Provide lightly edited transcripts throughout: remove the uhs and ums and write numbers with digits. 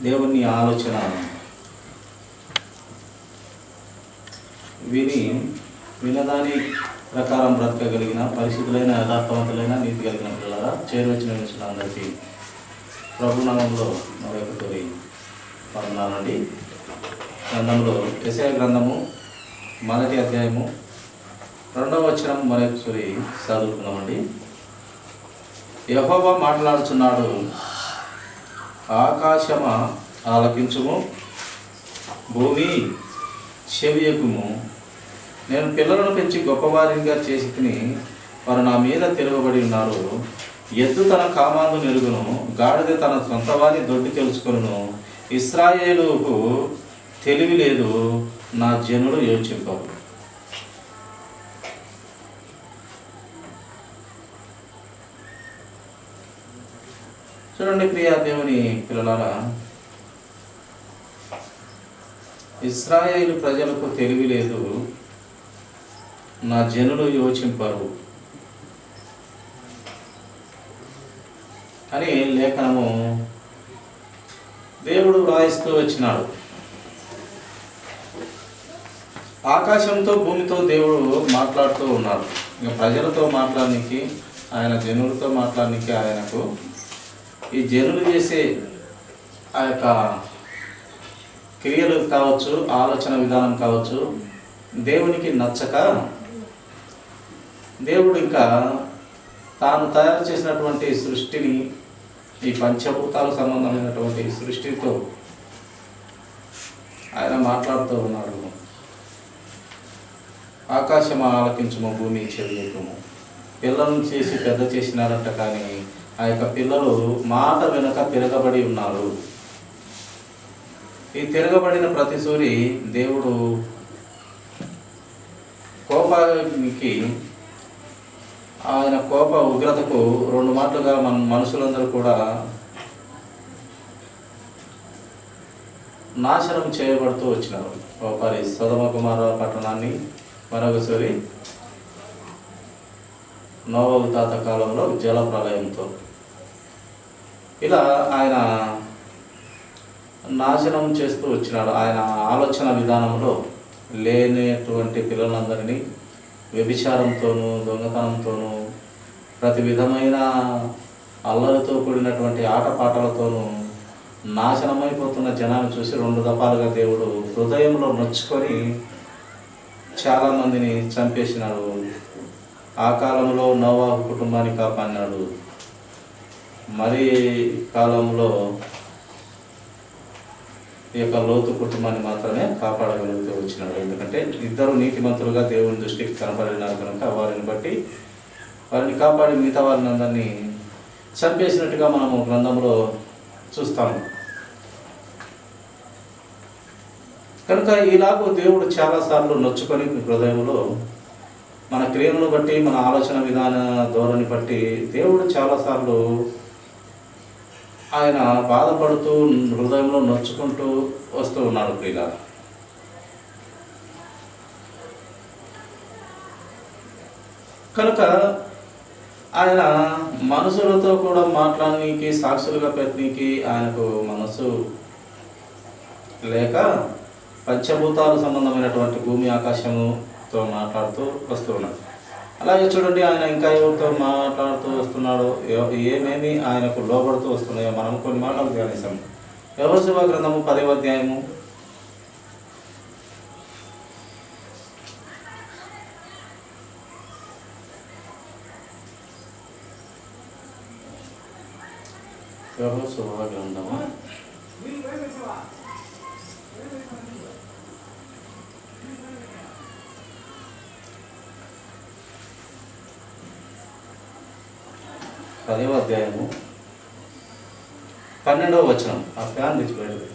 దేవుని ఆలోచన వినదాని ప్రకారం బ్రతకగలిగిన పరిశుద్ధులైన యథార్థవంతులైన నీతి కలిగిన పిల్లల చేరువచ్చిన అందరికీ ప్రభునామంలో మరొకటి పడుతున్నానండి. గ్రంథంలో యెషయా గ్రంథము 1వ అధ్యాయము 2వ వచనం మరొకసారి చదువుకున్నామండి. యెహోవా మాట్లాడుచున్నాడు, ఆకాశమా ఆలకించుము, భూమి చెవియకుము. నేను పిల్లలను పెంచి గొప్పవారిగా చేసి తిని వారు నా మీద తిరగబడి ఉన్నారు. ఎద్దు తన కామాందు నెరుగును, గాడిద తన సొంత వారి దొడ్డి తెలుసుకొనును. ఇశ్రాయేలుకు తెలివి లేదు, నా జనులు యోచింపరు. చూడండి ప్రియా దేవుని పిల్లలారా, ఇశ్రాయేలు ప్రజలకు తెలివి లేదు, నా జనులు యోచింపరు అని లేఖనము దేవుడు వ్రాయిస్తూ వచ్చినాడు. ఆకాశంతో భూమితో దేవుడు మాట్లాడుతూ ఉన్నాడు. ఇక ప్రజలతో మాట్లాడడానికి, ఆయన జనులతో మాట్లాడడానికి ఆయనకు ఈ జనులు చేసే ఆ యొక్క క్రియలు కావచ్చు, ఆలోచన విధానం కావచ్చు, దేవునికి నచ్చక దేవుడు ఇంకా తాను తయారు చేసినటువంటి సృష్టిని, ఈ పంచభూతాల సంబంధమైనటువంటి సృష్టితో ఆయన మాట్లాడుతూ ఉన్నాడు. ఆకాశం ఆలకించుము, భూమి చెవియకుము. పిల్లలను చేసి పెద్ద చేసినారంట, కానీ ఆ యొక్క పిల్లలు మాట వెనుక తిరగబడి ఉన్నారు. ఈ తిరగబడిన ప్రతిసూరి దేవుడు కోపానికి, ఆయన కోప ఉగ్రతకు 2 మాటలుగా మన మనుషులందరూ కూడా నాశనం చేయబడుతూ వచ్చినారు. ఒకసారి సొదొమ కుమార పట్టణాన్ని, మరొకసారి నోవహు తాత కాలంలో జల ప్రళయంతో, ఇలా ఆయన నాశనం చేస్తూ వచ్చినాడు. ఆయన ఆలోచన విధానంలో లేనటువంటి పిల్లలందరినీ వ్యభిచారంతోనూ, దొంగతనంతోనూ, ప్రతి విధమైన అల్లరితో కూడినటువంటి ఆటపాటలతోనూ నాశనమైపోతున్న జనాన్ని చూసి 2 దఫాలుగా దేవుడు హృదయంలో నొచ్చుకొని చాలామందిని చంపేసినాడు. ఆ కాలంలో నోవహు కుటుంబాన్ని కాపాడినాడు. మరి కాలంలో ఈ యొక్క లోతు కుటుంబాన్ని మాత్రమే కాపాడగలుగుతూ వచ్చినాడు. ఎందుకంటే ఇద్దరు నీతిమంతులుగా దేవుని దృష్టికి కనపడినారు కనుక వారిని బట్టి వారిని కాపాడి మిగతా వారిని అందరినీ చంపేసినట్టుగా మనము గ్రంథంలో చూస్తాము. కనుక ఇలాగూ దేవుడు చాలాసార్లు నొచ్చుకొని హృదయంలో మన క్రియలను బట్టి, మన ఆలోచన విధాన ధోరణి బట్టి దేవుడు చాలాసార్లు ఆయన బాధపడుతూ హృదయంలో నొచ్చుకుంటూ వస్తూ ఉన్నాడు. ప్రియుల, కనుక ఆయన మనుషులతో కూడా మాట్లాడడానికి, సాక్షులుగా పెట్టడానికి ఆయనకు మనసు లేక పంచభూతాలు సంబంధమైనటువంటి భూమి ఆకాశముతో మాట్లాడుతూ వస్తూ ఉన్నాడు. అలాగే చూడండి, ఆయన ఇంకా ఎవరితో మాట్లాడుతూ వస్తున్నాడో, ఏమేమి ఆయనకు లోబడుతూ వస్తున్నాయో మనం కొన్ని మాటలు ధ్యానిస్తాం. యెహోషువ గ్రంథము 10వ అధ్యాయము 10వ అధ్యాయము 12వ వచనం. ఆ ఫ్యాన్ తెచ్చిపోయాడు.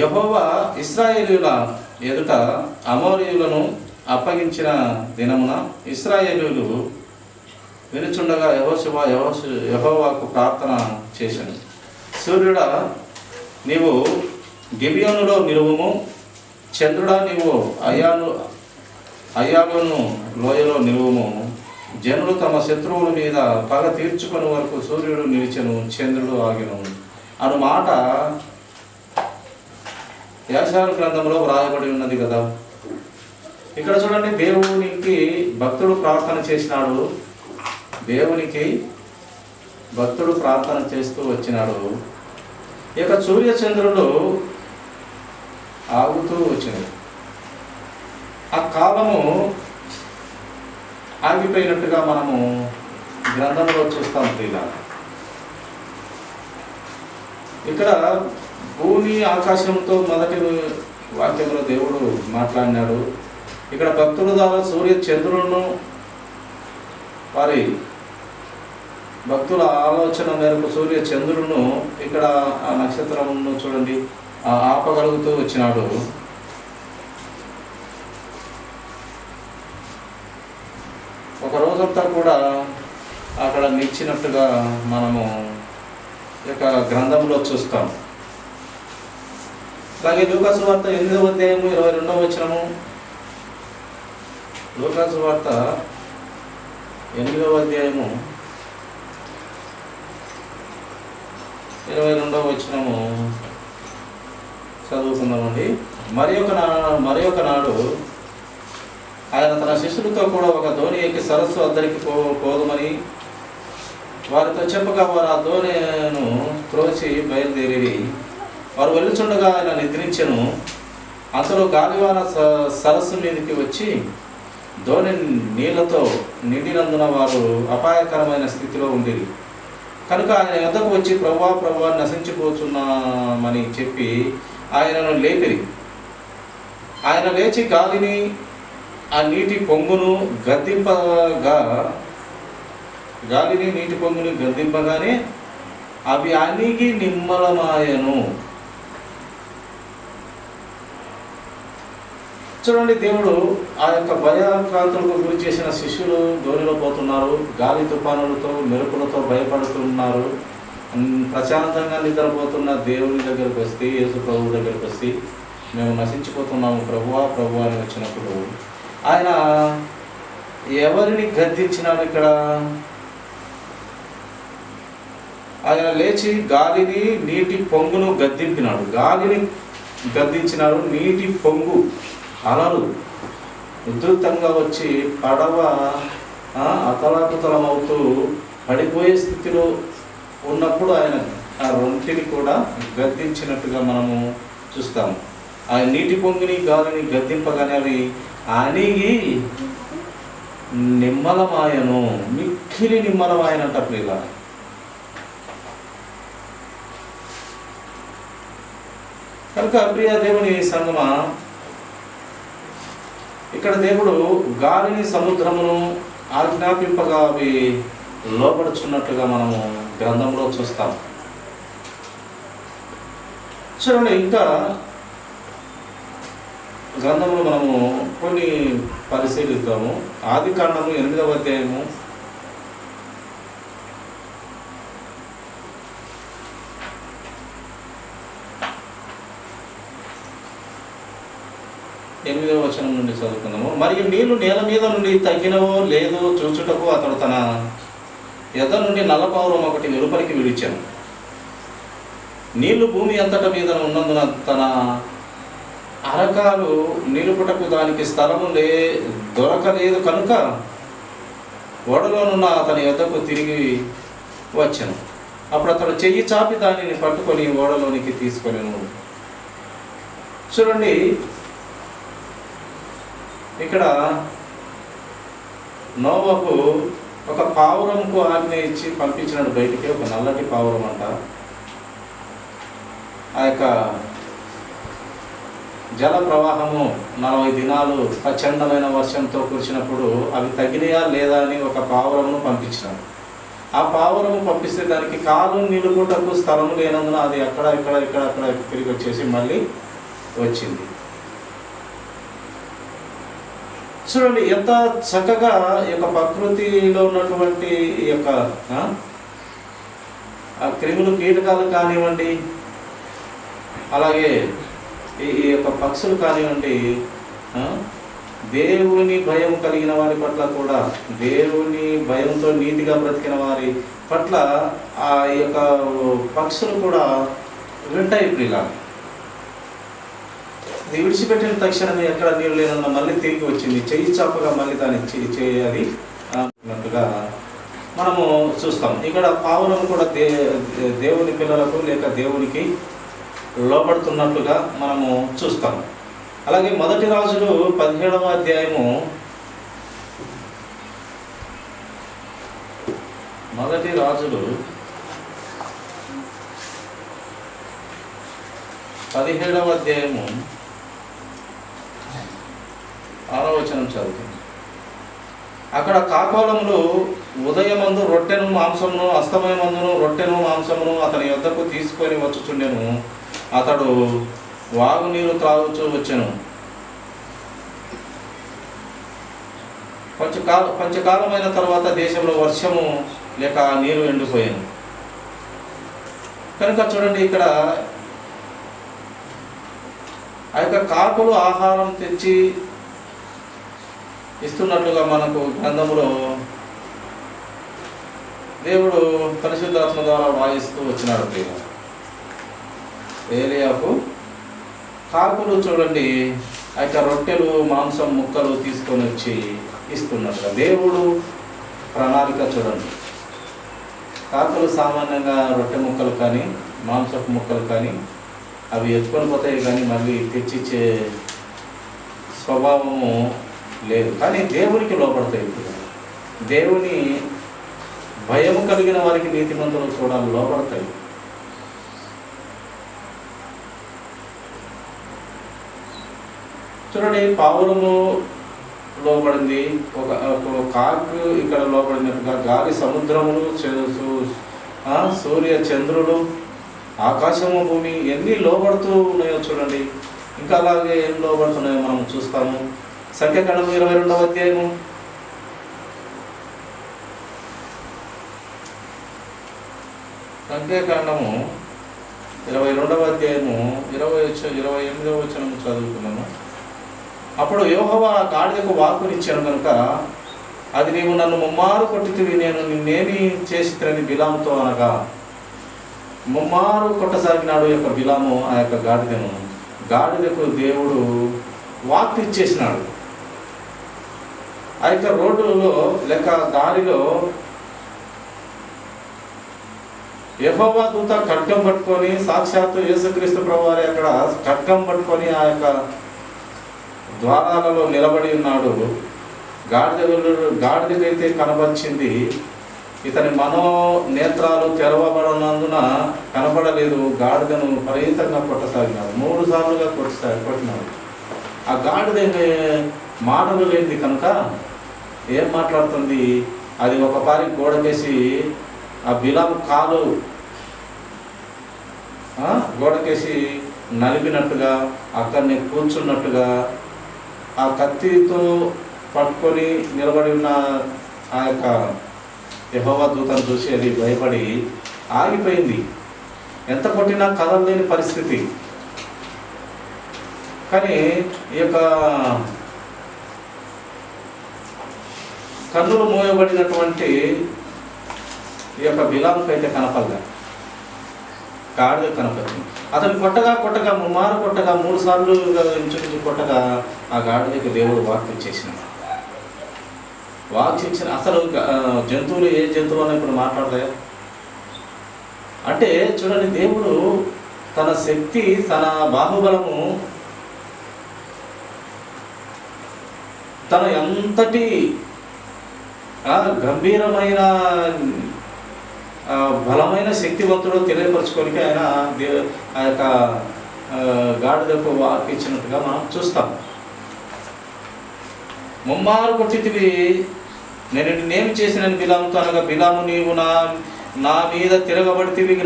యెహోవా ఇశ్రాయేలీయుల ఎదుట అమోరీయులను అప్పగించిన దినమున ఇశ్రాయేలీయులు వినుచుండగా యెహోవాకు ప్రార్థన చేశాను. సూర్యుడా, నీవు గిబియోనులో నిలువుము, చంద్రుడా నీవు అయ్యాలోను లోయలో నిలువము. జనులు తమ శత్రువుల మీద పగ తీర్చుకుని వరకు సూర్యుడు నిలిచెను, చంద్రుడు ఆగెను అను మాట యెషయా గ్రంథంలో వ్రాయబడి ఉన్నది కదా. ఇక్కడ చూడండి, దేవునికి భక్తుడు ప్రార్థన చేసినాడు. దేవునికి భక్తుడు ప్రార్థన చేస్తూ వచ్చినాడు. ఇక సూర్య చంద్రులు ఆగుతూ వచ్చినాయి. ఆ కాలము ఆగిపోయినట్టుగా మనము గ్రంథంలో చూస్తాం. ఇలా ఇక్కడ భూమి ఆకాశంతో మొదటి వాక్యంలో దేవుడు మాట్లాడినాడు. ఇక్కడ భక్తుల ద్వారా సూర్య చంద్రులను వారి భక్తుల ఆలోచన మేరకు సూర్య చంద్రులను ఇక్కడ ఆ నక్షత్రమును చూడండి ఆపగలుగుతూ వచ్చినాడు. ఒక రోజంతా కూడా అక్కడ నిలిచినట్టుగా మనము ఈ యొక్క గ్రంథంలో చూస్తాం. అలాగే లూకాసు వార్త 8వ అధ్యాయము 22వ వచనము. లూకాసు వార్త 8వ అధ్యాయము 22వ వచనము చదువుకుందామండి. మరి ఒక నాడు ఆయన తన శిష్యులతో కూడా ఒక దోణి ఎక్కి సరస్సు అద్దరికి పోదుమని వారితో చెప్పగా వారు ఆ దోణిను త్రోచి బయలుదేరి వారు వెళ్ళుచుండగా ఆయన నిద్రించెను. అంతలో గాలివాన సరస్సు మీదకి వచ్చి దోణి నీళ్లతో నిండినందున వారు అపాయకరమైన స్థితిలో ఉండేది. కనుక ఆయన యొద్దకు వచ్చి ప్రభువా ప్రభువా నశించిపోతున్నామని చెప్పి ఆయనను లేపిరి. ఆయన లేచి గాలిని ఆ నీటి పొంగును గద్దింపగానే అవి అణిగి నిమ్మలమాయను. చూడండి, దేవుడు ఆ యొక్క భయక్రాంతులకు గురి చేసిన శిష్యులు దోణిలో పోతున్నారు. గాలి తుఫానులతో మెరుపులతో భయపడుతున్నారు. ప్రశాంతంగా నిద్రపోతున్న దేవుని దగ్గరకు వస్తే, యేసు ప్రభువు దగ్గరకు వస్తే మేము నశించిపోతున్నాము ప్రభువా ప్రభువా అని వచ్చినప్పుడు ఆయన ఎవరిని గద్దించినాడు? ఇక్కడ ఆయన లేచి గాలిని నీటి పొంగును గద్దింపినాడు. గాలిని గద్దించినాడు. నీటి పొంగు అలలు ఉధృతంగా వచ్చి పడవ అతలాకుతలమవుతూ పడిపోయే స్థితిలో ఉన్నప్పుడు ఆయన ఆ రొంటిని కూడా గద్దించినట్టుగా మనము చూస్తాము. ఆ నీటి పొంగుని గాలిని గద్దింపగానే అవి అణిగి నిమ్మలమాయను, మిక్కిలి నిమ్మలమాయనంట ప్రియుల. కనుక ప్రియ దేవుని సంగమా, ఇక్కడ దేవుడు గాలిని సముద్రమును ఆజ్ఞాపింపగా అవి లోపడుచున్నట్టుగా మనము గ్రంథంలో చూస్తాం. చూడండి, ఇంకా గ్రంథంలో మనము కొన్ని పరిశీలిద్దాము. ఆదికాండము 8వ అధ్యాయము 8వ వచనం నుండి చదువుకుందాము. మరియు నీళ్లు నేల మీద నుండి తగ్గినవో లేదో చూచుటకు అతడు తన ఎద నుండి నల్లపావురం ఒకటి వెలుపలికి విడిచాను. నీళ్లు భూమి అంతటా మీద ఉన్నందున తన అరకాలు నిలుపుటకు దానికి స్థలము దొరకలేదు కనుక ఓడలోనున్న అతని యొద్దకు తిరిగి వచ్చాను. అప్పుడు అతడు చెయ్యి చాపి దానిని పట్టుకొని ఓడలోనికి తీసుకొనెను. చూడండి, ఇక్కడ నోవహు ఒక పావురంకు ఆజ్ఞ ఇచ్చి పంపించినాడు బయటికి. ఒక నల్లటి పావురం అంట. ఆ యొక్క జల ప్రవాహము 40 దినాలు ప్రచండమైన వర్షంతో కురిసినప్పుడు అవి తగినయా లేదా అని ఒక పావురమును పంపించినాడు. ఆ పావురము పంపిస్తే దానికి కాలు నిలుపుటకు స్థలము లేనందున అది అక్కడ తిరిగి వచ్చేసి మళ్ళీ వచ్చింది. చూడండి, ఎంత చక్కగా ఈ యొక్క ప్రకృతిలో ఉన్నటువంటి ఈ యొక్క క్రిములు కీటకాలు కానివ్వండి, అలాగే ఈ యొక్క పక్షులు కానివ్వండి, దేవుని భయం కలిగిన వారి పట్ల కూడా, దేవుని భయంతో నీతిగా బ్రతికిన వారి పట్ల ఆ యొక్క పక్షులు కూడా వింటాయి. ప్రియులా, ఇది విడిచిపెట్టిన తక్షణమే ఎక్కడ నీరు లేనన్నా మళ్ళీ తిరిగి వచ్చింది, చెయ్యి చాపగా మళ్ళీ దాన్ని చేయాలి అన్నట్టుగా మనము చూస్తాం. ఇక్కడ పావురం కూడా దేవుని పిల్లలకు లేక దేవునికి లోబడుతున్నట్లుగా మనము చూస్తాం. అలాగే మొదటి రాజులు 17వ అధ్యాయము, మొదటి రాజులు 17వ అధ్యాయము 6వ వచనం చదువుతుంది. అక్కడ కాకోలములు ఉదయమందు రొట్టెను మాంసమును, అస్తమయమందును రొట్టెను మాంసమును అతని యొద్దకు తీసుకొని వచ్చుచుండెను. అతడు వాగునీరు త్రాగుచూ వచ్చెను. కొంచెకాలమైన తర్వాత దేశంలో వర్షము లేక నీరు ఎండిపోయాను. కనుక చూడండి, ఇక్కడ ఆ యొక్క కాకులు ఆహారం తెచ్చి ఇస్తున్నట్లుగా మనకు గ్రంథములో దేవుడు పరిశుద్ధాత్మ ద్వారా వాయిస్తూ వచ్చినాడు. ఏలియాకు కాకులు చూడండి ఆ యొక్క రొట్టెలు మాంసం ముక్కలు తీసుకొని వచ్చి ఇస్తున్నట్టుగా దేవుడు ప్రణాళిక చూడండి. కాకులు సామాన్యంగా రొట్టె ముక్కలు కానీ మాంసపు ముక్కలు కానీ అవి ఎత్తుకొని పోతాయి, కానీ మళ్ళీ తెచ్చిచ్చే స్వభావము లేదు. కానీ దేవునికి లోపడతాయి. దేవుని భయము కలిగిన వారికి నీతిమంతులు కూడా లోపడతాయి. చూడండి, పావురము లోపడింది, ఒక కాకు ఇక్కడ లోపడినట్టుగా గాలి, సముద్రములు, సూర్య చంద్రులు, ఆకాశము, భూమి ఎన్ని లోపడుతూ ఉన్నాయో చూడండి. ఇంకా అలాగే ఏం లోపడుతున్నాయో మనం చూస్తాము. సంఖ్యాకాండము 22వ అధ్యాయము, సంఖ్యాకాండము 22వ అధ్యాయము 28వ వచనం చదువుకున్నాము. అప్పుడు యెహోవా గాడిదకు వాక్కునిచ్చాను కనుక అది నీవు నన్ను ముమ్మారు కొట్టితివి, నేను నిన్నేమి చేసినని బిలాముతో అనగా, ముమ్మారు కొట్టసాగినాడు యొక్క బిలాము ఆ యొక్క గాడిదను. గాడిదకు దేవుడు వాక్కు ఇచ్చేసినాడు. ఆ యొక్క రోడ్డులో లేక దారిలో యెహోవా దూత ఖడ్గం పట్టుకొని, సాక్షాత్తు యేసుక్రీస్తు ప్రభువారి అక్కడ ఖడ్గం పట్టుకొని ఆ యొక్క ద్వారాలలో నిలబడి ఉన్నాడు. గాడిదకైతే కనబరిచింది, ఇతని మనోనేత్రాలు తెరవబడినందున కనపడలేదు. గాడిదను విపరీతంగా కొట్టసాగినాడు. 3 సార్లుగా కొట్టినాడు. ఆ గాడిద మాటలు లేనిది కనుక ఏం మాట్లాడుతుంది, అది ఒక పారి గోడకేసి ఆ బిలాము కాలు గోడకేసి నలిపినట్టుగా, అక్కడనే కూర్చున్నట్టుగా, ఆ కత్తితో పట్టుకొని నిలబడి ఉన్న ఆ యొక్క యెహోవా దూతను చూసి అది భయపడి ఆగిపోయింది. ఎంత కొట్టినా కదలలేని పరిస్థితి. కానీ ఈ యొక్క కన్నులు మోయబడినటువంటి ఈ యొక్క బిలాముకు అయితే కనపడలే, గాడిద కనపడింది. అతను కొట్టగా ముమ్మారు కొట్టగా 3 సార్లు ఇంచుమించు కొట్టగా ఆ గాడిదకి దేవుడు వాక్కు ఇచ్చేసినాడు. అసలు జంతువులు ఏ జంతువు అని ఇప్పుడు మాట్లాడతాయా అంటే చూడండి, దేవుడు తన శక్తి, తన బాహుబలము, తన ఎంతటి గంభీరమైన బలమైన శక్తివంతుడు తెలియపరచుకోనికి ఆయన ఆ యొక్క గాడిదకు వాక్కు ఇచ్చినట్టుగా మనం చూస్తాం. ముమ్మారు కొట్టితివి, నేను నిన్నేమి చేసినని బిలాముతో అనగా, బిలాము నీవు నా మీద తిరగబడితివి,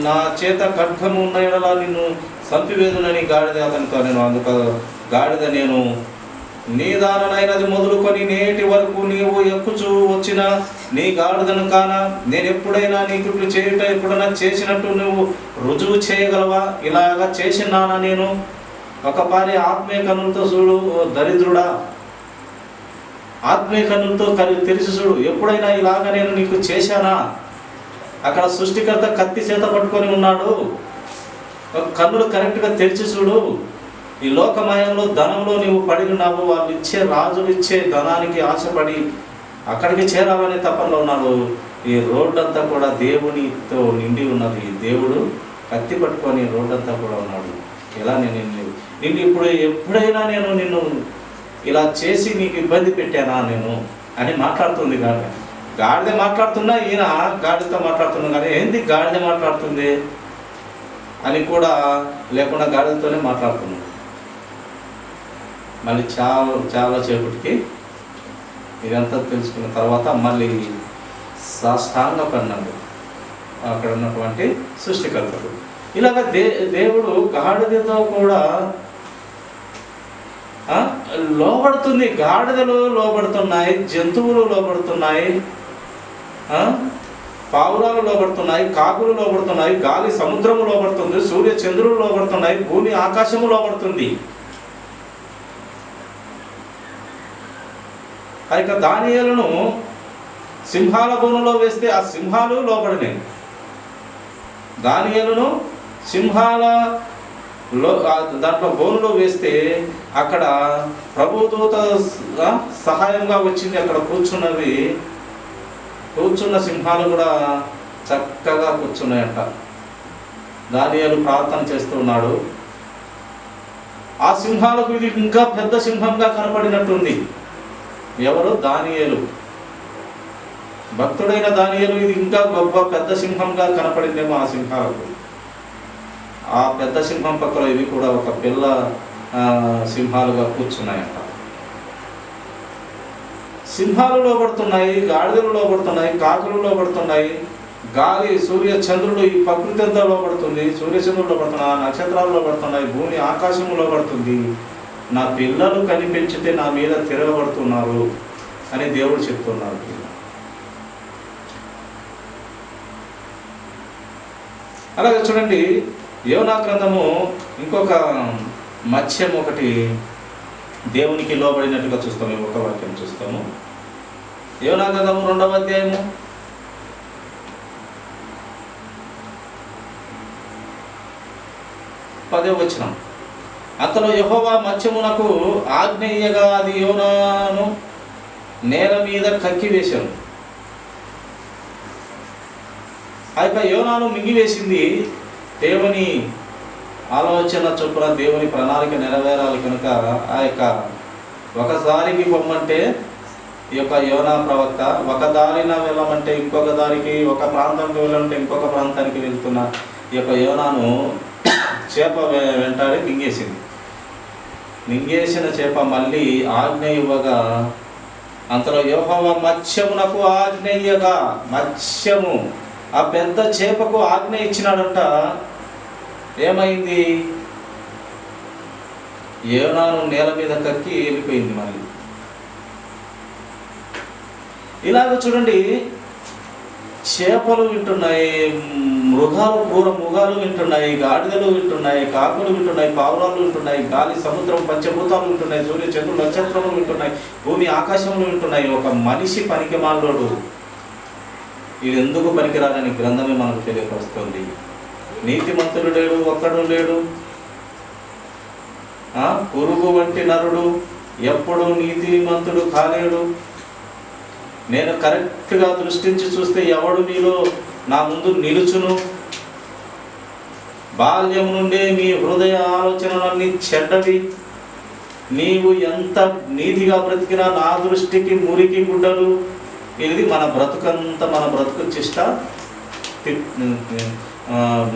నా చేత ఖడ్గము ఉన్న ఎడల నిన్ను సంపివేదునని గాడిద అతనితో నేను అందుకు గాడిద, నేను నీ దాననైనది మొదలుకొని నేటి వరకు నీవు ఎక్కుచూ వచ్చిన నీ గాడిదను కానా, నేను ఎప్పుడైనా నీకు చేయుట ఎప్పుడైనా చేసినట్టు నువ్వు రుజువు చేయగలవా? ఇలాగా చేసినానా నేను? ఒక పారి ఆత్మీయ కనులతో చూడు దరిద్రుడా, ఆత్మీయ కన్నులతో తెరిచి చూడు. ఎప్పుడైనా ఇలాగ నేను నీకు చేశానా? అక్కడ సృష్టికర్త కత్తి చేత పట్టుకొని ఉన్నాడు. కన్నులు కరెక్ట్గా తెరిచి చూడు. ఈ లోకమయంలో ధనంలో నీవు పడి ఉన్నావు. వాళ్ళు ఇచ్చే, రాజులు ఇచ్చే ధనానికి ఆశపడి అక్కడికి చేరాలనే తపనలో ఉన్నాడు. ఈ రోడ్డంతా కూడా దేవునితో నిండి ఉన్నది. దేవుడు కత్తి పట్టుకొని రోడ్డంతా కూడా ఉన్నాడు. ఎలా నిన్ను ఎప్పుడైనా నేను నిన్ను ఇలా చేసి నీకు ఇబ్బంది పెట్టానా నేను అని మాట్లాడుతుంది గాడిద. గాడిద మాట్లాడుతున్నా, ఈయన గాడిదతో మాట్లాడుతున్నా. కానీ ఏంది గాడిద మాట్లాడుతుంది అని కూడా లేకుండా గాడిదతోనే మాట్లాడుతున్నాడు. మళ్ళీ చాలా సేపటికి ఇదంతా తెలుసుకున్న తర్వాత మళ్ళీ సాష్టాంగ పడినాడు అక్కడ ఉన్నటువంటి సృష్టికర్తడు. ఇలాగ దేవుడు గాడిదతో కూడా లోబడుతుంది. గాడిదలు లోబడుతున్నాయి, జంతువులు లోబడుతున్నాయి, పావురాలు లోబడుతున్నాయి, కాకులు లోబడుతున్నాయి, గాలి సముద్రము లోబడుతుంది, సూర్య చంద్రులు లోబడుతున్నాయి, భూమి ఆకాశము లోబడుతుంది. ఆ యొక్క దానియేలును సింహాల బోనులో వేస్తే ఆ సింహాలు లోబడినాయి. దానియేలును సింహాల దాంట్లో బోనులో వేస్తే అక్కడ ప్రభుదూత సహాయంగా వచ్చింది. అక్కడ కూర్చున్న సింహాలు కూడా చక్కగా కూర్చున్నాయంట. దానియేలు ప్రార్థన చేస్తున్నాడు. ఆ సింహాలకు ఇది ఇంకా పెద్ద సింహంగా కనపడినట్టుంది. ఎవరు? దానియేలు. భక్తుడైన దానియేలు ఇది ఇంకా గొప్ప పెద్ద సింహంగా కనపడిందేమో ఆ సింహాలకు. ఆ పెద్ద సింహం పక్కన ఇవి కూడా ఒక పిల్ల సింహాలుగా కూర్చున్నాయంట. సింహాలు లోబడుతున్నాయి, గాడిదలు లోబడుతున్నాయి, కాకులు లోబడుతున్నాయి, గాలి, సూర్య చంద్రుడు, ఈ ప్రకృతి అంతా లోబడుతుంది. సూర్యచంద్రుడు లోబడుతున్నాయి, నక్షత్రాలు లోబడుతున్నాయి, భూమి ఆకాశము లోబడుతుంది. నా పిల్లలు కనిపించితే నా మీద తిరగబడుతున్నారు అని దేవుడు చెప్తున్నారు. అలాగే చూడండి, యోనా గ్రంథము ఇంకొక మత్స్యం ఒకటి దేవునికి లోబడినట్టుగా చూస్తాము. ఒక వాక్యం చూస్తాము. యోనా గ్రంథము 2వ అధ్యాయము 10వ వచనం. అంతలో యెహోవా మత్స్యమునకు ఆజ్ఞేయగా అది యోనాను నేల మీద కక్కివేశాను. ఆ యొక్క యోనాను మింగివేసింది. దేవుని ఆలోచన చొప్పున దేవుని ప్రణాళిక నెరవేరాలి కనుక ఆ యొక్క ఒకసారికి పొమ్మంటే ఈ యొక్క యోనా ప్రవక్త ఒక దారిన వెళ్ళమంటే ఇంకొక దారికి, ఒక ప్రాంతానికి వెళ్ళమంటే ఇంకొక ప్రాంతానికి వెళ్తున్న ఈ యొక్క యోనాను చేప వెంటాడి మింగేసింది. మింగేసిన చేప మళ్ళీ ఆజ్ఞ ఇవ్వగా అంతలో యెహోవా మత్స్యమునకు ఆజ్ఞయ్యగా, మత్స్యము ఆ పెద్ద చేపకు ఆజ్ఞ ఇచ్చినాడంట. ఏమైంది? యోనాను నేల మీద కక్కి వెళ్ళిపోయింది. మళ్ళీ ఇలాగ చూడండి, చేపలు వింటున్నాయి, మృగాలు వింటున్నాయి, గాడిదలు వింటున్నాయి, కాకులు వింటున్నాయి, పావురాలు వింటున్నాయి, గాలి, సముద్రం, పంచభూతాలు వింటున్నాయి, సూర్య చంద్రులు, నక్షత్రములు వింటున్నాయి, భూమి ఆకాశములు వింటున్నాయి. ఒక మనిషి పనికిమాలోడు, ఇది ఎందుకు పనికిరాలని గ్రంథమే మనకు తెలియపరుస్తుంది. నీతిమంతుడు లేడు, ఒక్కడు లేడు. పురుగు వంటి నరుడు ఎప్పుడు నీతిమంతుడు కాలేడు. నేను కరెక్ట్గా దృష్టించి చూస్తే ఎవడు నీలో నా ముందు నిలుచును. బాల్యం నుండే మీ హృదయ ఆలోచనలన్నీ చెడ్డవి. నీవు ఎంత నీతిగా బ్రతికినా నా దృష్టికి మురికి గుడ్డలు. ఇది మన బ్రతుకంతా, మన బ్రతుకు చిట్ట,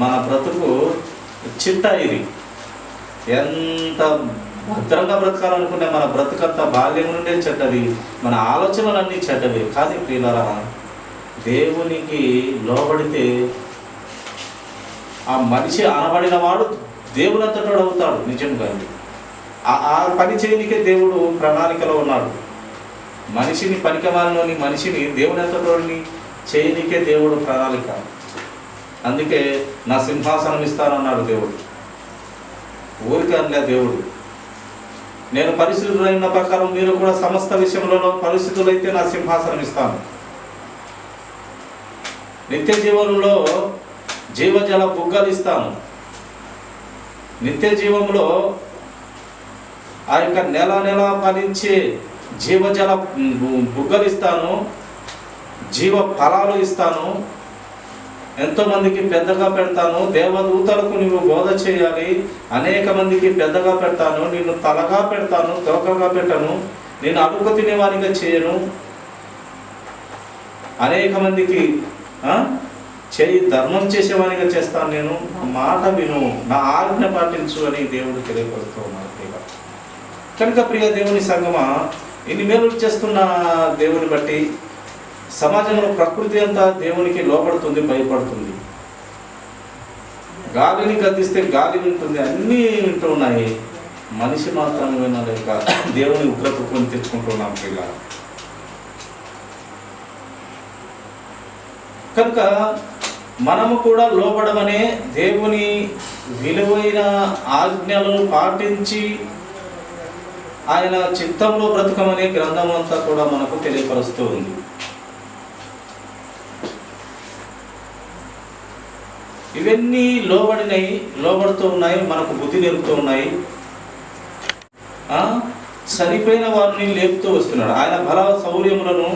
మన బ్రతుకు చిట్ట. ఇది ఎంత భద్రంగా బ్రతకాలనుకునే మన బ్రతుకంతా బాల్యం నుండే చెడ్డది, మన ఆలోచనలన్నీ చెడ్డవి. కానీ ప్రియులారా, దేవునికి లోబడితే ఆ మనిషి అనబడిన వాడు దేవునంతటోడు అవుతాడు. నిజంగా ఆ పని చేయనికే దేవుడు ప్రణాళికలో ఉన్నాడు. మనిషిని, పనికిమాలినోని మనిషిని దేవునంతటోడిని చేయనికే దేవుడు ప్రణాళిక. అందుకే నా సింహాసనం ఇస్తానన్నాడు దేవుడు. ఊరికే అనలే దేవుడు. నేను పరిశుద్ధులైన ప్రకారం మీరు కూడా సమస్త విషయంలో పరిశుద్ధులైతే నా సింహాసనం ఇస్తాను. నిత్య జీవనంలో జీవజల బుగ్గలు ఇస్తాను. నిత్య జీవంలో ఆ యొక్క నెల నెల ఫలించే జీవజల బుగ్గలు ఇస్తాను. జీవ ఫలాలు ఇస్తాను. ఎంతోమందికి పెద్దగా పెడతాను. దేవదూతలకు నువ్వు బోధ చేయాలి. అనేక మందికి పెద్దగా పెడతాను. నిన్ను తలగా పెడతాను, తోకగా పెట్టను. నేను అడుగు తినేవానిగా చేయను. అనేక మందికి చేయి ధర్మం చేసేవానిగా చేస్తాను. నేను మాట విను, నా ఆజ్ఞ పాటించు అని దేవుడు తెలియపరుస్తూ ఉన్నాడు. కనుక ప్రియ దేవుని సంగమా, ఇన్ని మేలు చేస్తున్న దేవుని బట్టి సమాజంలో ప్రకృతి అంతా దేవునికి లోపడుతుంది, భయపడుతుంది. గాలిని గద్దిస్తే గాలి వింటుంది, అన్నీ వింటూ ఉన్నాయి. మనిషి మాత్రం వినలేక దేవుని ఉగ్రత కొని తెచ్చుకుంటున్నాం పిల్ల. కనుక మనము కూడా లోబడమనే దేవుని విలువైన ఆజ్ఞలను పాటించి ఆయన చిత్తంలో బ్రతకమనే గ్రంథం అంతా కూడా మనకు తెలియపరుస్తూ ఉంది. ఇవన్నీ లోబడుతూ ఉన్నాయి, మనకు బుద్ధి నేర్పుతూ ఉన్నాయి. చనిపోయిన వారిని లేపుతూ వస్తున్నాడు. ఆయన బల శౌర్యములను,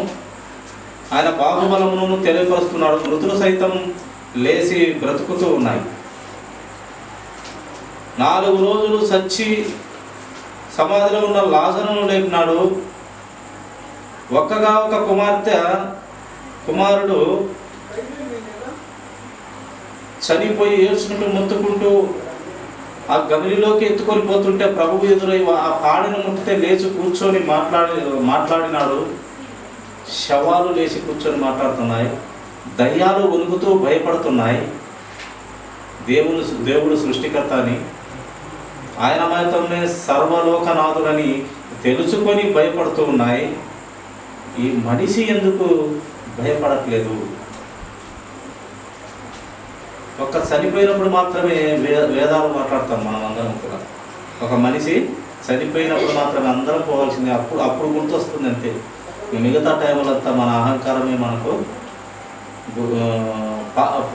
ఆయన బాహుబలమును తెలియపరుస్తున్నాడు. మృతులు సైతం లేచి బ్రతుకుతూ ఉన్నాయి. 4 రోజులు సచ్చి సమాధిలో ఉన్న లాజరును లేపినాడు. ఒక్కగా ఒక కుమారుడు చనిపోయి ఏడ్చుకుంటూ మొత్తుకుంటూ ఆ గమిలిలోకి ఎత్తుకొని పోతుంటే ప్రభువు ఎదురై ఆ పాడిని ముట్టితే లేచి కూర్చొని మాట్లాడినాడు. శవాలు లేచి కూర్చొని మాట్లాడుతున్నాయి. దయ్యాలు వణుకుతూ భయపడుతున్నాయి. దేవుడు సృష్టికర్త అని, ఆయన మాత్రమే సర్వలోకనాథులని తెలుసుకొని భయపడుతూ ఉన్నాయి. ఈ మనిషి ఎందుకు భయపడట్లేదు? ఒక్క చనిపోయినప్పుడు మాత్రమే వేదాలు మాట్లాడతాం మనం అందరం కూడా. ఒక మనిషి చనిపోయినప్పుడు మాత్రమే అందరం పోవాల్సిందే. అప్పుడు గుర్తొస్తుంది అంతే. మిగతా టైంలంతా మన అహంకారమే మనకు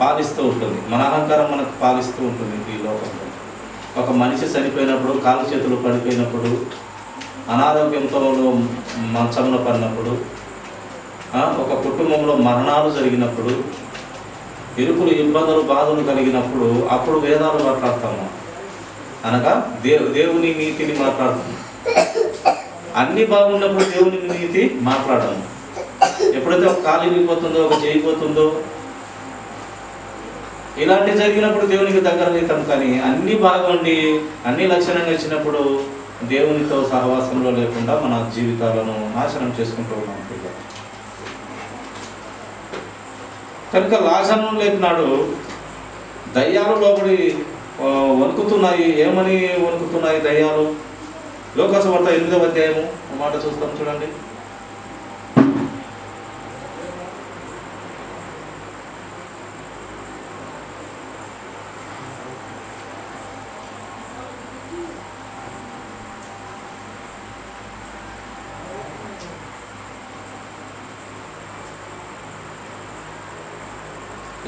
పాలిస్తూ ఉంటుంది. మన అహంకారం మనకు పాలిస్తూ ఉంటుంది ఈ లోకంలో. ఒక మనిషి చనిపోయినప్పుడు, కాలు చేతులు పడిపోయినప్పుడు, అనారోగ్యంతో మంచంలో పడినప్పుడు, ఒక కుటుంబంలో మరణాలు జరిగినప్పుడు, ఇరుకులు ఇబ్బందులు బాధలు కలిగినప్పుడు అప్పుడు వేదాలు మాట్లాడతాము. అనగా దేవుని నీతిని మాట్లాడతాము. అన్నీ బాగున్నప్పుడు దేవుని నీతి మాట్లాడము. ఎప్పుడైతే ఒక కాలు విరిగిపోతుందో, ఒక చేయిపోతుందో, ఇలాంటి జరిగినప్పుడు దేవునికి దగ్గర అవుతాం. కానీ అన్నీ బాగుండి అన్ని లక్షణంగా ఇచ్చినప్పుడు దేవునితో సహవాసంలో లేకుండా మన జీవితాలను నాశనం చేసుకుంటూ ఉన్నాం. కనుక లాజరును లేపినాడు. దయ్యాలు లోపలి వణుకుతున్నాయి. ఏమని వణుకుతున్నాయి దయ్యాలు? లోకాసు వార్త 8వ అధ్యాయము మాట చూస్తాం చూడండి.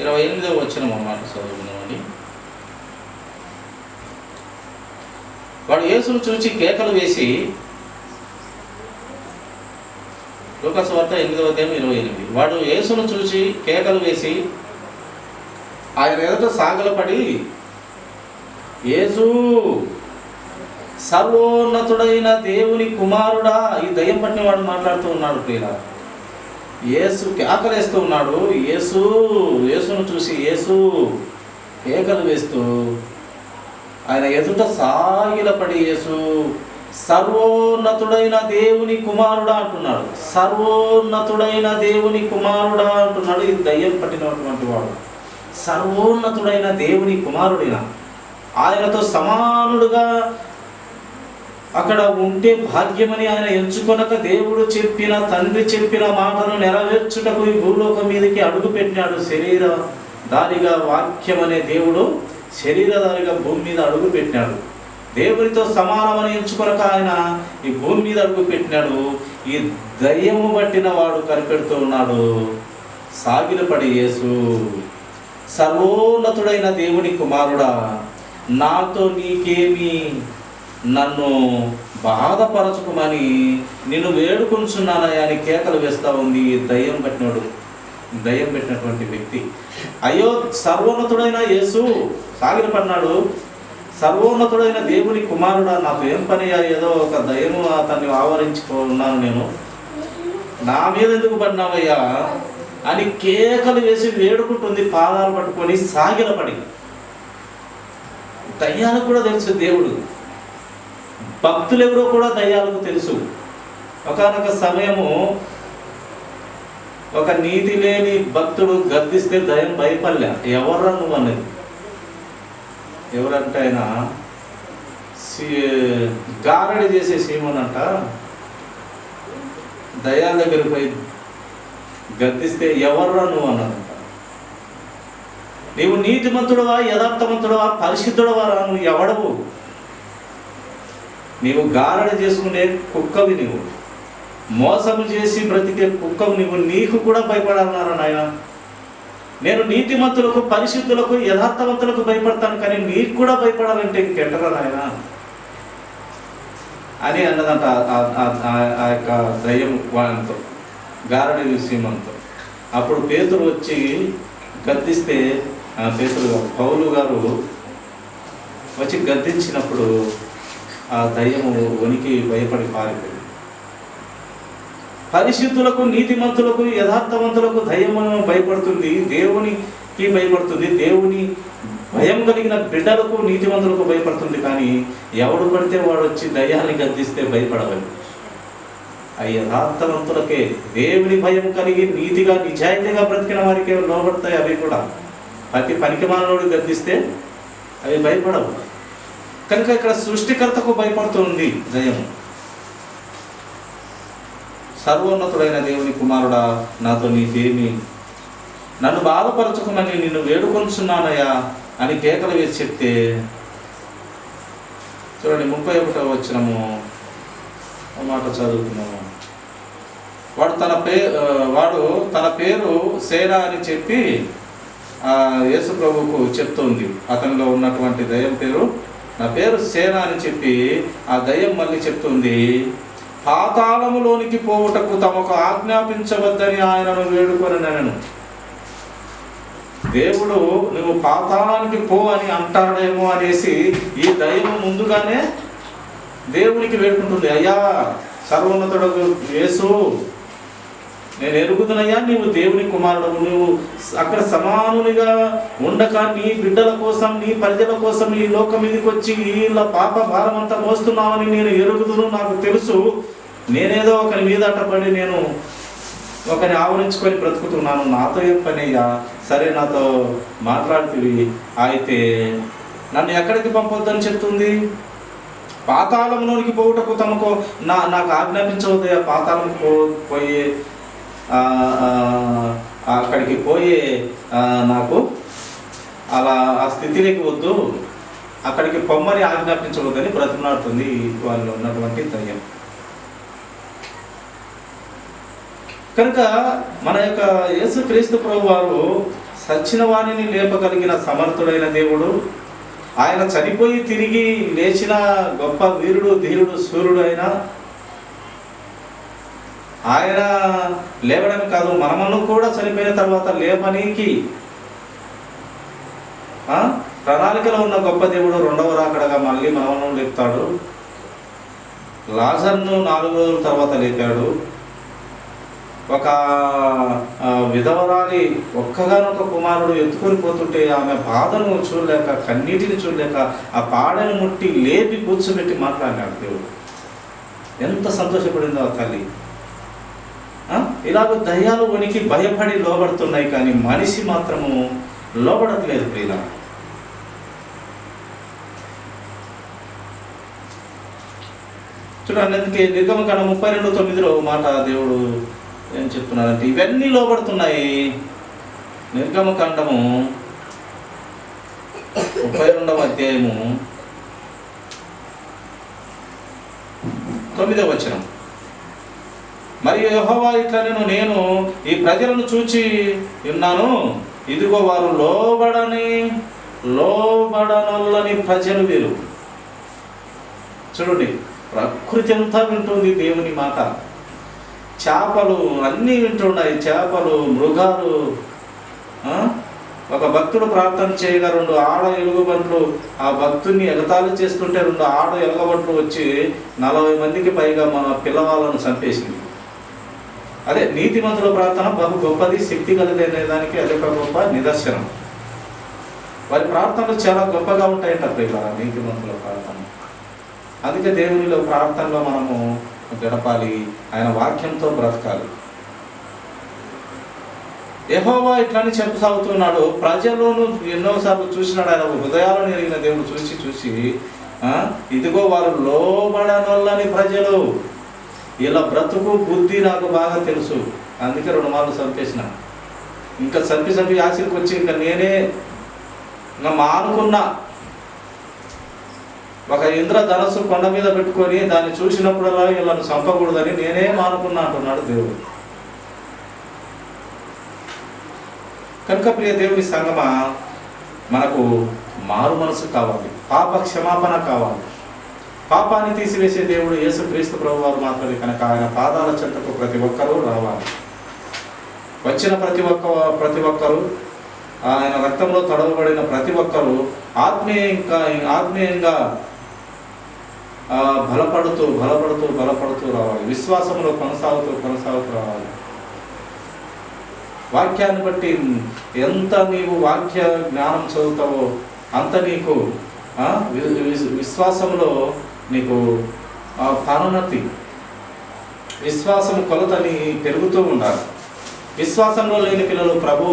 ఇరవై 28వ వచనం మాట చదువుకుందామండి. వాడు యేసును చూచి కేకలు వేసి, లూకాసు వార్త 8వ అధ్యాయం 28. వాడు యేసును చూచి కేకలు వేసి ఆయన ఎదుట సాగలపడి, యేసు సర్వోన్నతుడైన దేవుని కుమారుడా. ఈ దయ్యం పట్టిన వాడు మాట్లాడుతూ ఉన్నాడు ప్రియుల. యేసు కేకలేస్తూ ఉన్నాడు. యేసును చూసి యేసు కేకలు వేస్తూ ఆయన ఎదుట సాగిలపడి, యేసు సర్వోన్నతుడైన దేవుని కుమారుడా అంటున్నాడు. సర్వోన్నతుడైన దేవుని కుమారుడా అంటున్నాడు. ఇది దయ్యం పట్టినటువంటి వాడు. సర్వోన్నతుడైన దేవుని కుమారుడిన ఆయనతో సమానుడుగా అక్కడ ఉంటే భాగ్యమని ఆయన ఎంచుకొనక దేవుడు చెప్పిన, తండ్రి చెప్పిన మాటను నెరవేర్చుటకు ఈ భూలోకం మీదకి అడుగు పెట్టినాడు. శరీరధారిగా వాక్యం అనే దేవుడు శరీరధారిగా భూమి మీద అడుగు పెట్టినాడు. దేవునితో సమానమని ఎంచుకొనక ఆయన ఈ భూమి మీద అడుగు పెట్టినాడు. ఈ దయ్యము పట్టిన వాడు కనిపెడుతూ ఉన్నాడు. సాగిలపడి యేసు, సర్వోన్నతుడైన దేవుని కుమారుడా, నాతో నీకేమి, నన్ను బాధపరచుకోమని నిన్ను వేడుకొంచున్నానని అని కేకలు వేస్తూ ఉంది దయ్యం పెట్టినటువంటి వ్యక్తి. అయ్యో సర్వోన్నతుడైన యేసు సాగిలపడినాడు, సర్వోన్నతుడైన దేవుని కుమారుడా, నాకు ఏం పని, ఏదో ఒక దయ్యము అతన్ని ఆవరించుకున్నాను, నేను నా మీద ఎందుకు పడినావయ్యా అని కేకలు వేసి వేడుకుంటుంది, పాదాలు పట్టుకొని సాగిలపడి. దయ్యాలకు కూడా తెలుసు దేవుడు, భక్తులు ఎవరో కూడా దయ్యాలకు తెలుసు. ఒకానొక సమయము ఒక నీతి లేని భక్తుడు గద్దిస్తే దయ్యం భయపడలే. ఎవర్రా నువ్వు అనేది. ఎవరంటే ఆయన గారడి చేసే సీమోనంట దయ్యాల దగ్గరికి పోయి గద్దిస్తే ఎవర్రా నువ్వు అన్నదంట. నీవు నీతిమంతుడవా, యథార్థవంతుడవా, పరిశుద్ధుడవారా, నువ్వు ఎవడవు? నీవు గారడి చేసుకునే కుక్కవి, నీవు మోసము చేసి బ్రతికే కుక్కవు నీవు, నీకు కూడా భయపడాలన్నారా నాయన? నేను నీతిమంతులకు, పరిశుద్ధులకు, యథార్థవంతులకు భయపడతాను, కానీ నీకు కూడా భయపడాలంటే ఇంకెంటరా నాయన అని అన్నదంట ఆ యొక్క దయ్యం వాళ్ళతో, గారడి సీమంతో. అప్పుడు పేతురు వచ్చి గద్దిస్తే, పౌలు గారు వచ్చి గద్దించినప్పుడు ఆ దయ్యము వణికి భయపడి పారిపోయింది. పరిశుద్ధులకు, నీతిమంతులకు, యథార్థవంతులకు దయ్యమును భయపడుతుంది, దేవునికి భయపడుతుంది. దేవుని భయం కలిగిన బిడ్డలకు, నీతిమంతులకు భయపడుతుంది. కానీ ఎవడు పడితే వాడు వచ్చి దయ్యాన్ని గద్దిస్తే భయపడవాలి. ఆ యథార్థవంతులకే, దేవుని భయం కలిగి నీతిగా నిజాయితీగా బ్రతికిన వారికే లోబడతాయి అవి కూడా. ప్రతి పనికి మానవుడు గద్దిస్తే అవి భయపడవు. కనుక ఇక్కడ సృష్టికర్తకు భయపడుతుంది దయ్యం. సర్వోన్నతుడైన దేవుని కుమారుడా, నాతో నీకేమి, నన్ను బాధపరచుకోమని నిన్ను వేడుకొంచున్నానయ్యా అని కేకలు వేసి చెప్తే, చూడండి 31వ వచనము మాట చదువుతున్నాము. వాడు తన పేరు సేనా అని చెప్పి యేసు ప్రభువుకు చెప్తుంది. అతనిలో ఉన్నటువంటి దయ్యం పేరు, నా పేరు సేన అని చెప్పి ఆ దయ్యం మళ్ళీ చెప్తుంది, పాతాళములోనికి పోవుటకు తమకు ఆజ్ఞాపించవద్దని ఆయనను వేడుకొనెను. దేవుడు నువ్వు పాతాళానికి పో అని అంటాడేమో అనేసి ఈ దయ్యం ముందుగానే దేవునికి వేడుకుంటుంది. అయ్యా సర్వోన్నతుడు యేసు, నేను ఎరుగుతున్నయ్యా, నీవు దేవుని కుమారుడు, నువ్వు అక్కడ సమానునిగా ఉండక నీ బిడ్డల కోసం, నీ ప్రజల కోసం ఈ లోకం మీదకి వచ్చి వీళ్ళ పాప భారం అంతా మోస్తున్నావని నేను ఎరుగుదును, నాకు తెలుసు. నేనేదో ఒకరి మీద అట్టపడి నేను ఒకరిని ఆవరించుకొని బ్రతుకుతున్నాను, నాతో ఏం పని అయ్యా? సరే నాతో మాట్లాడుతుంది, అయితే నన్ను ఎక్కడికి పంపొద్దని చెప్తుంది? పాతాళంలోనికి పోవుటకు తమకు నాకు ఆజ్ఞాపించవద్దయ్యా. పాతాళంకి పోయి అక్కడికి పోయి నాకు అలా ఆ స్థితిలోకి వద్దు, అక్కడికి పొమ్మని ఆజ్ఞాపించవద్దని బ్రతిమలాడుతుంది వాళ్ళు ఉన్నటువంటి దయ్యం. కనుక మన యొక్క యేసుక్రీస్తు ప్రభు వారు సచ్చిన వాణిని లేపగలిగిన సమర్థుడైన దేవుడు. ఆయన చనిపోయి తిరిగి లేచిన గొప్ప వీరుడు, ధీరుడు, సూర్యుడు అయిన ఆయన లేవడం కాదు, మనమను కూడా చనిపోయిన తర్వాత లేపనీకి ప్రణాళికలో ఉన్న గొప్ప దేవుడు రెండవ రాకడగా మళ్ళీ మనమను లేపుతాడు. లాజర్ను 4 రోజుల తర్వాత లేపాడు. ఒక విధవరాలి ఒక్కగానొక కుమారుడు ఎత్తుకొని పోతుంటే ఆమె బాధను చూడలేక, కన్నీటిని చూడలేక ఆ పాడని ముట్టి లేపి కూర్చోబెట్టి మాట్లాడినాడు దేవుడు. ఎంత సంతోషపడిందో ఆ తల్లి. ఇలాగ దయ్యాలు వణికి భయపడి లోబడుతున్నాయి, కానీ మనిషి మాత్రము లోబడట్లేదు ప్రియుల. చూడండి, అందుకే నిర్గమకాండం 32:9 మాట దేవుడు ఏం చెప్తున్నారంటే, ఇవన్నీ లోబడుతున్నాయి. నిర్గమకాండము 32వ అధ్యాయము 9వ వచనం. మరియు యెహోవా ఇట్లా నేను ఈ ప్రజలను చూచి ఉన్నాను, ఇదిగో వారు లోబడనొల్లని ప్రజలు వీరు. చూడండి, ప్రకృతి అంతా వింటుంది దేవుని మాట. చేపలు అన్నీ వింటున్నాయి, చేపలు, మృగాలు. ఒక భక్తుడు ప్రార్థన చేయగా 2 ఆడ ఎలుగుబంట్లు ఆ భక్తుడిని ఎగతాళి చేస్తుంటే 2 ఆడ ఎలుగుబంట్లు వచ్చి 40 మందికి పైగా మన పిల్లవాళ్ళను చంపేసింది. అదే నీతిమంతుల ప్రార్థన బహు గొప్పది, శక్తి కలిగిన దానికి అదొక గొప్ప నిదర్శనం. వారి ప్రార్థనలు చాలా గొప్పగా ఉంటాయంట ప్రియులారా, నీతిమంతుల ప్రార్థన. అందుకే దేవునిలో ప్రార్థనలో మనము గడపాలి, ఆయన వాక్యంతో బ్రతకాలి. యెహోవా ఇట్లని సాగుతున్నాడు. ప్రజలను ఎన్నోసార్లు చూసినాడు ఆయన, హృదయాలను ఎరిగిన దేవుడు చూసి ఇదిగో వారు లోబడనొల్లని ప్రజలు, ఇలా బ్రతుకు బుద్ధి నాకు బాగా తెలుసు, అందుకే 2 మార్లు చంపేసిన. ఇంకా చంపి ఆశలకు వచ్చి ఇంకా నేనే మానుకున్నా. ఒక ఇంద్రధనస్సు కొండ మీద పెట్టుకొని దాన్ని చూసినప్పుడల్లా వీళ్ళను చంపకూడదని నేనే మానుకున్నా అంటున్నాడు దేవుడు. కనుక ప్రియ దేవుని సంగమా, మనకు మారు మనసు కావాలి, పాప క్షమాపణ కావాలి. పాపాన్ని తీసివేసే దేవుడు యేసుక్రీస్తు ప్రభువారు మాత్రమే. కనుక ఆయన పాదాల చెంతకు ప్రతి ఒక్కరూ రావాలి. వచ్చిన ప్రతి ఒక్కరూ, ఆయన రక్తంలో తడవబడిన ప్రతి ఒక్కరూ ఆత్మీయంగా బలపడుతూ రావాలి. విశ్వాసంలో కొనసాగుతూ రావాలి. వాక్యాన్ని బట్టి ఎంత నీవు వాక్య జ్ఞానం చదువుతావో అంత నీకు విశ్వాసంలో నీకు పనోన్నతి, విశ్వాసం కొలతని పెరుగుతూ ఉండాలి. విశ్వాసంలో లేని పిల్లలు ప్రభు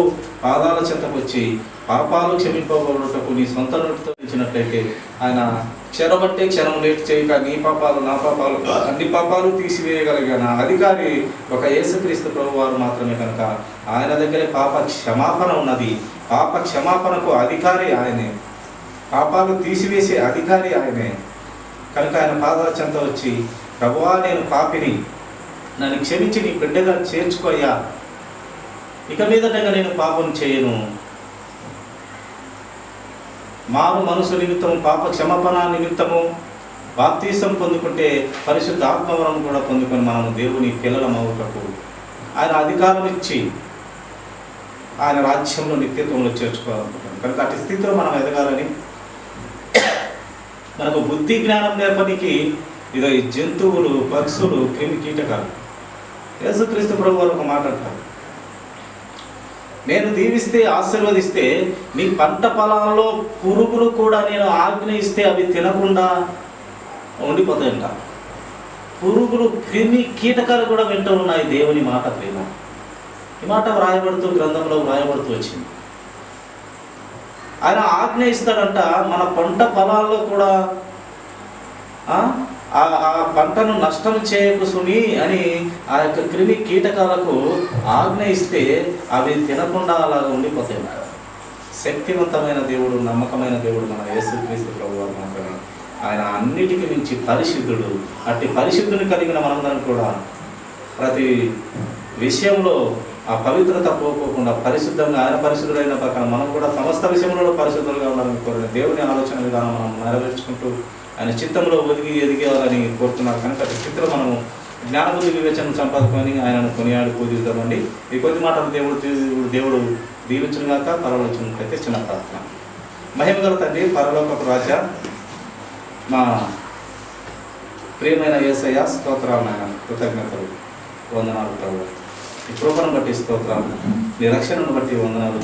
పాదాల చెంతకు వచ్చి పాపాలు క్షమింపబడుటకు నీ సొంత నోటితో ఇచ్చినట్లయితే ఆయన క్షణమంటే క్షణం లేట్ చేయక నీ పాపాలు నా పాపాలు అన్ని పాపాలు తీసివేయగలిగిన అధికారి ఒక యేసుక్రీస్తు ప్రభు వారు మాత్రమే. కనుక ఆయన దగ్గరే పాప క్షమాపణ ఉన్నది. పాప క్షమాపణకు అధికారి ఆయనే, పాపాలు తీసివేసే అధికారి ఆయనే. కనుక ఆయన పాదాల చెంత వచ్చి, ప్రభువా నేను పాపిని, నన్ను క్షమించి నీ బిడ్డగా చేర్చుకోయ్యా, ఇక మీదటగా నేను పాపం చేయను. మారు మనసు నిమిత్తము, పాప క్షమాపణ నిమిత్తము బాప్తీసం పొందుకుంటే పరిశుద్ధ ఆత్మవరం కూడా పొందుకొని మనము దేవుని పిల్లలమవుటకు ఆయన అధికారం ఇచ్చి ఆయన రాజ్యంలో నిత్యత్వంలో చేర్చుకోవాలనుకుంటున్నాం. కనుక అటు స్థితిలో మనం ఎదగాలని, మనకు బుద్ధి జ్ఞానం నేర్పడానికి ఇదో ఈ జంతువులు, పక్షులు, క్రిమి కీటకాలు. యేసుక్రీస్తు ప్రభు వారు ఒక మాట అంటారు, నేను దీవిస్తే ఆశీర్వదిస్తే నీ పంట పొలాల్లో పురుగులు కూడా నేను ఆజ్ఞ ఇస్తే అవి తినకుండా ఉండిపోతాయంట. పురుగులు, క్రిమి కీటకాలు కూడా వింటూ ఉన్నాయి దేవుని మాట. ప్రేమ ఈ మాట గ్రంథంలో వ్రాయబడుతూ వచ్చింది. ఆయన ఆజ్ఞ ఇస్తాడంట, మన పంట పొలాల్లో కూడా ఆ పంటను నష్టం చేయకు సుమి అని ఆ యొక్క క్రిమి కీటకాలకు ఆజ్ఞ ఇస్తే అవి తినకుండా అలాగా ఉండిపోతాయి. శక్తివంతమైన దేవుడు, నమ్మకమైన దేవుడు మన యేసుక్రీస్తు ప్రభువారు మాత్రమే. ఆయన అన్నిటికీ మించి పరిశుద్ధుడు. అట్టి పరిశుద్ధుని కలిగిన మనందరం కూడా ప్రతి విషయంలో ఆ పవిత్రత పోకోకుండా పరిశుద్ధంగా, ఆయన పరిశుద్ధులైన ప్రకారం మనం కూడా సమస్త విషయంలో పరిశుద్ధులుగా ఉండాలని కోరిన దేవుని ఆలోచన విధానం మనం నెరవేర్చుకుంటూ ఆయన చిత్తంలో ఎదిగేవాలని కోరుతున్నారు. కనుక అటు స్థితిలో మనము జ్ఞానబుద్ధి వివేచన సంపాదుకొని ఆయనను కొనియాడి పూజిద్దామండి. ఈ కొద్ది మాటలు దేవుడు దీవించును గాక. పరలోచనకైతే చిన్న ప్రార్థన. మహిమగల తండ్రి, పరలోకపు రాజా, మా ప్రియమైన యేసయ్య, స్తోత్రాలు నాయన, కృతజ్ఞతలు, వందనాలు ప్రభు. ఈ కృపను బట్టి స్తోత్రాలు, నీ రక్షణను బట్టి వందనాలు.